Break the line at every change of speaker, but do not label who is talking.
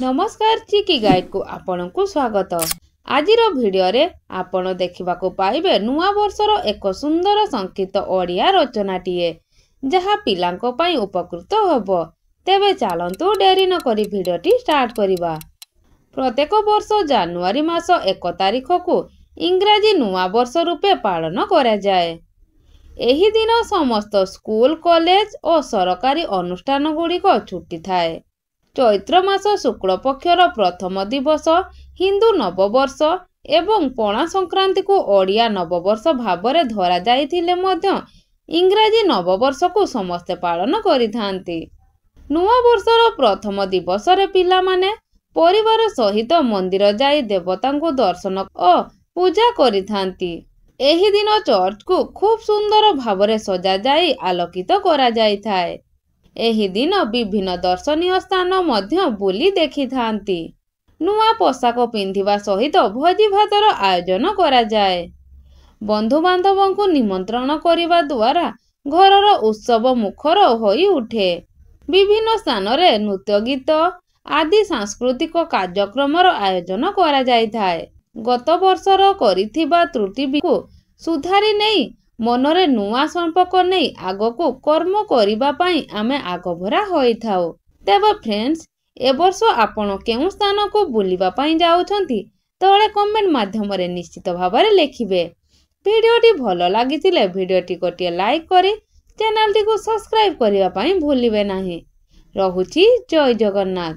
नमस्कार चिकी गाइड को आपण को स्वागत। आजिर भिडियो रे आपण देखिबाको पाइबे नुआ वर्षर एक सुंदर संक्षिप्त ओडिया रचनाटीए जहा पिलांको पई उपकृत हबो। तेबे चलंतु डेरी न करी भिडियोटी स्टार्ट करिबा। प्रत्येक वर्ष जनवरी मास 1 तारिख को इंग्राजी नुआ वर्ष रूपे पालन करा जाए। एही दिन समस्त स्कूल कॉलेज और सरकारी अनुष्ठान गुड़िक छुट्टी थाए। चैत्र मास शुक्ल पक्षर प्रथम दिवस हिंदू नववर्ष एवं पणा संक्रांति को ओडिया नववर्ष भावरे धरा जाइथिले मध्य इंग्राजी नववर्ष को समस्ते पालन करिथांती। नुआ वर्षर प्रथम दिवस रे पिला माने परिवार सहित मंदिर जाई देवतांको दर्शन और पूजा करिथांती। एही दिन चर्च को खूब सुंदर भावरे सजा जाई आलोकित करा जाई थाए। एही दिन विभिन्न दर्शनीय स्थान मध्य बुली देखि थांती। नुआ पोशाक पिंधिबा सहित भोजी भातर आयोजन करा जाए। बंधु बांधवों को निमंत्रण करिबा द्वारा घरर उत्सव मुखर होई उठे। विभिन्न स्थान रे नृत्य गीत आदि सांस्कृतिक कार्यक्रम आयोजन करा जाई थाए। गत वर्षर करिथिबा त्रुटि को सुधारी नहीं मनरे नुआ संपर्क नहीं आगो को कर्म करिबा पाई आमे आगभरा होई थाओ। तेबे फ्रेंड्स ए वर्ष आपण केउ स्थान को बुलिबा पाई जाउछंती तळे कमेंट माध्यम रे निश्चित भाबरे लेखिबे। भिडियोटी भलो लागितिले भिडियोटी गोटिए लाइक करी चैनल टी को सब्सक्राइब करिबा पाई भूलिबे नाही। रहुची जय जगन्नाथ।